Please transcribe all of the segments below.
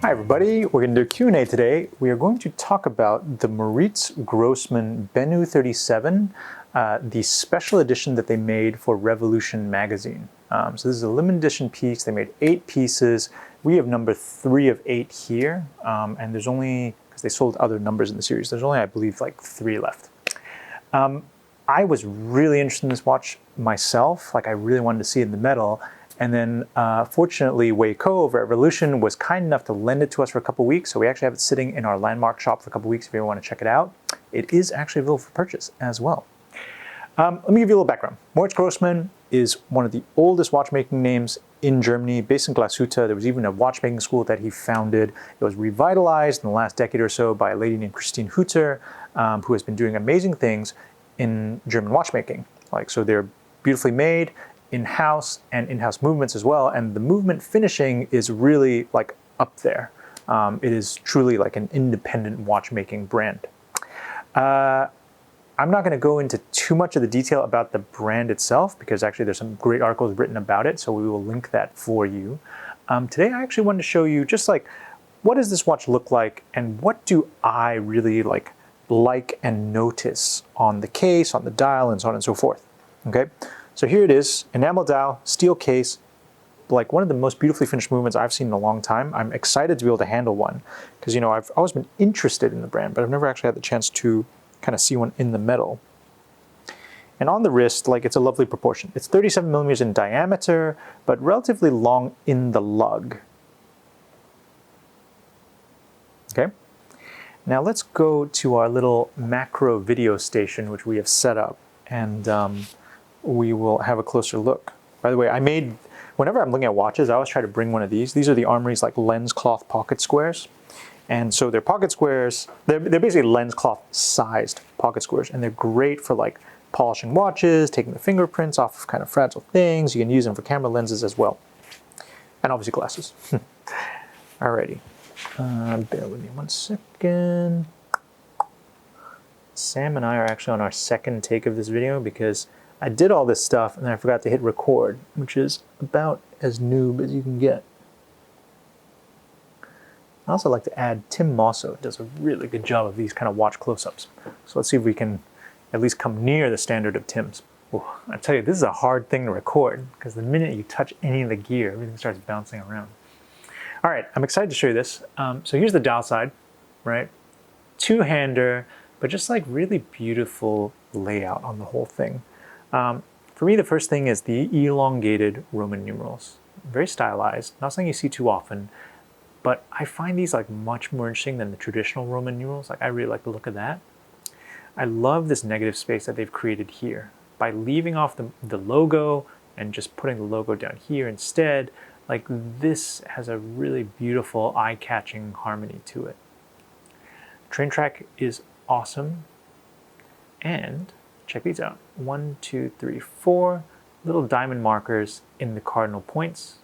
Hi everybody, we're going to do a Q&A today. We are going to talk about the Moritz Grossmann Benu 37, the special edition that they made for Revolution magazine. So this is a limited edition piece. They made 8 pieces. We have number 3 of 8 here, and there's only, because they sold other numbers in the series, there's only, I believe, like 3 left. I was really interested in this watch myself. Like, I really wanted to see it in the metal. And then, fortunately, Rake over at Revolution was kind enough to lend it to us for a couple weeks. So we actually have it sitting in our Landmark shop for a couple weeks if you ever want to check it out. It is actually available for purchase as well. Let me give you a little background. Moritz Grossmann is one of the oldest watchmaking names in Germany, based in Glashütte. There was even a watchmaking school that he founded. It was revitalized in the last decade or so by a lady named Christine Hutter, who has been doing amazing things in German watchmaking. So they're beautifully made, in-house, and in-house movements as well. And the movement finishing is really like up there. It is truly like an independent watchmaking brand. I'm not going to go into too much of the detail about the brand itself because actually there's some great articles written about it, so we will link that for you. Today I actually wanted to show you just like what does this watch look like and what do I really like and notice on the case, on the dial, and so on and so forth. Okay, so here it is, enamel dial, steel case, like one of the most beautifully finished movements I've seen in a long time. I'm excited to be able to handle one because, you know, I've always been interested in the brand, but I've never actually had the chance to kind of see one in the metal. And on the wrist, like, it's a lovely proportion. It's 37 millimeters in diameter, but relatively long in the lug. Okay. Now let's go to our little macro video station, which we have set up, and we will have a closer look. By the way, whenever I'm looking at watches, I always try to bring one of these. These are the Armoury's like lens cloth pocket squares. And so they're pocket squares, they're basically lens cloth sized pocket squares, and they're great for like polishing watches, taking the fingerprints off of kind of fragile things. You can use them for camera lenses as well. And obviously glasses. Alrighty. Bear with me 1 second. Sam and I are actually on our second take of this video because I did all this stuff and then I forgot to hit record, which is about as noob as you can get. I also like to add Tim Mosso does a really good job of these kind of watch close-ups. So let's see if we can at least come near the standard of Tim's. Ooh, I tell you, this is a hard thing to record because the minute you touch any of the gear, everything starts bouncing around. All right, I'm excited to show you this. So here's the dial side, right? Two-hander, but just like really beautiful layout on the whole thing. For me, the first thing is the elongated Roman numerals. Very stylized, not something you see too often, but I find these like much more interesting than the traditional Roman numerals. Like, I really like the look of that. I love this negative space that they've created here. By leaving off the logo and just putting the logo down here instead, like, this has a really beautiful eye-catching harmony to it. Train track is awesome. And check these out. 1, 2, 3, 4 little diamond markers in the cardinal points.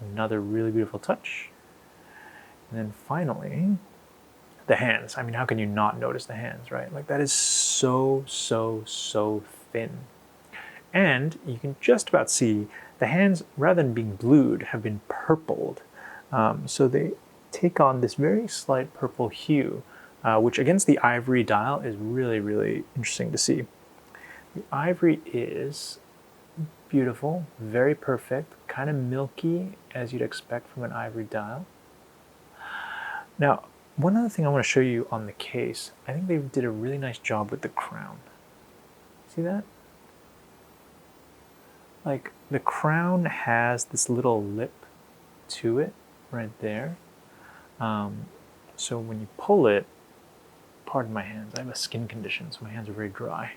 Another really beautiful touch. And then finally, the hands. I mean, how can you not notice the hands, right? Like, that is so, so, so thin. And you can just about see the hands, rather than being blued, have been purpled. So they take on this very slight purple hue, which against the ivory dial is really, really interesting to see. The ivory is beautiful, very perfect, kind of milky as you'd expect from an ivory dial. Now, one other thing I want to show you on the case, I think they did a really nice job with the crown. See that? Like, the crown has this little lip to it right there. So when you pull it, pardon my hands, I have a skin condition, so my hands are very dry.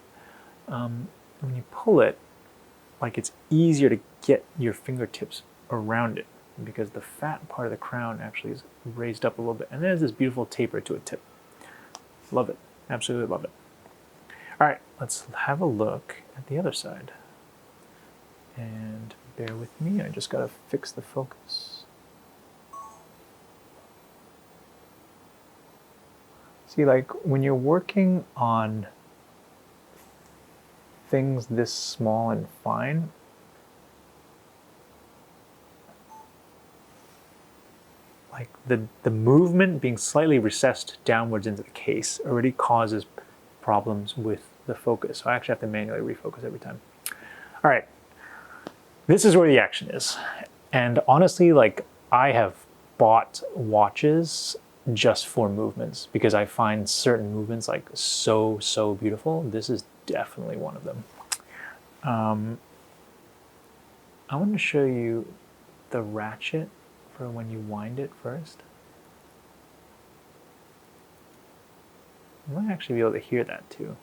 When you pull it, like, it's easier to get your fingertips around it because the fat part of the crown actually is raised up a little bit. And there's this beautiful taper to a tip. Love it. Absolutely love it. All right, let's have a look at the other side. And bear with me, I just gotta fix the focus. See, like, when you're working on things this small and fine, like the movement being slightly recessed downwards into the case already causes problems with the focus. So I actually have to manually refocus every time. All right, this is where the action is. And honestly, like, I have bought watches just for movements because I find certain movements like so beautiful. This is definitely one of them. I want to show you the ratchet for when you wind it first. You might actually be able to hear that too.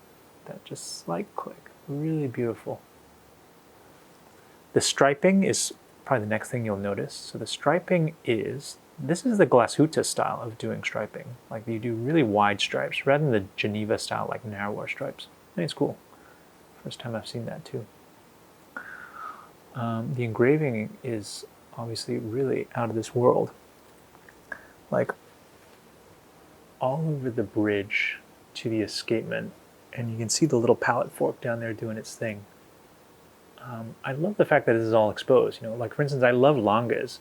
That just slight click, really beautiful. The striping is probably the next thing you'll notice. So the striping is, this is the Glashütte style of doing striping. Like, you do really wide stripes rather than the Geneva style, like narrower stripes. I think it's cool. First time I've seen that too. The engraving is obviously really out of this world. Like, all over the bridge to the escapement, and you can see the little palette fork down there doing its thing. I love the fact that this is all exposed. You know, like, for instance, I love langas,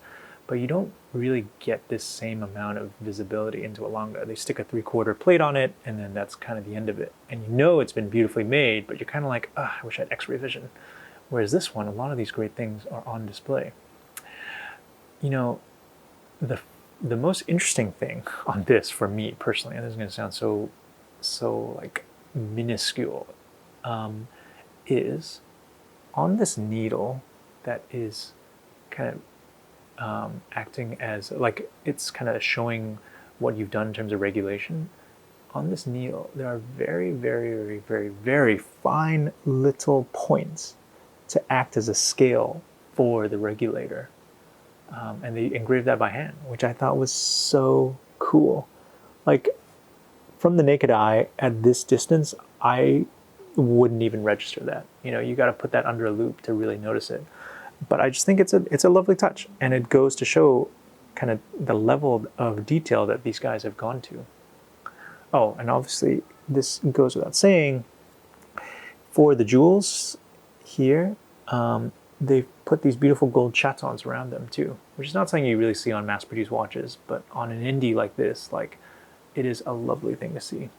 but you don't really get this same amount of visibility into a langa. They stick a 3/4 plate on it, and then that's kind of the end of it. And you know it's been beautifully made, but you're kind of like, I wish I had X-ray vision. Whereas this one, a lot of these great things are on display. You know, the most interesting thing on this for me personally, and this is going to sound so like minuscule, is on this needle that is kind of acting as, like, it's kind of showing what you've done in terms of regulation. On this needle, there are very fine little points to act as a scale for the regulator. And they engraved that by hand, which I thought was so cool. Like, from the naked eye at this distance, I wouldn't even register that. You know, you got to put that under a loupe to really notice it. But I just think it's a lovely touch, and it goes to show kind of the level of detail that these guys have gone to. Oh, and obviously this goes without saying, for the jewels here, they've put these beautiful gold chatons around them too, which is not something you really see on mass-produced watches, but on an indie like this, like, it is a lovely thing to see.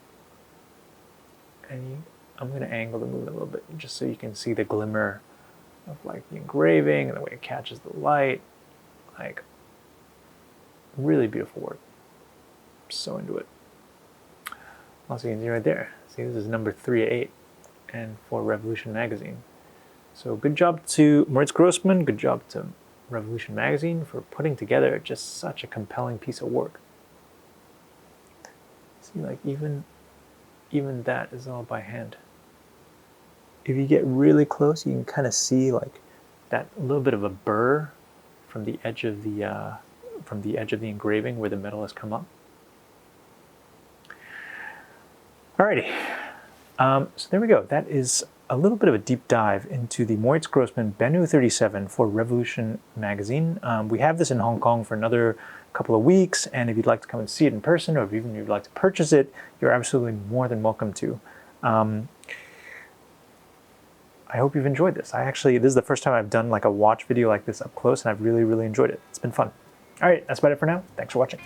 And I'm going to angle the movement a little bit just so you can see the glimmer of, like, the engraving and the way it catches the light. Like, really beautiful work. So into it. Also, you can see right there. See, this is number 3/8, and for Revolution magazine. So good job to Moritz Grossmann, good job to Revolution magazine for putting together just such a compelling piece of work. See, like, even that is all by hand. If you get really close, you can kind of see, like, that little bit of a burr from the edge of the engraving where the metal has come up. Alrighty, so there we go. That is a little bit of a deep dive into the Moritz Grossmann Benu 37 for Revolution magazine. We have this in Hong Kong for another couple of weeks, and if you'd like to come and see it in person, or if even if you'd like to purchase it, you're absolutely more than welcome to. I hope you've enjoyed this. This is the first time I've done like a watch video like this up close, and I've really enjoyed it. It's been fun. All right, that's about it for now. Thanks for watching.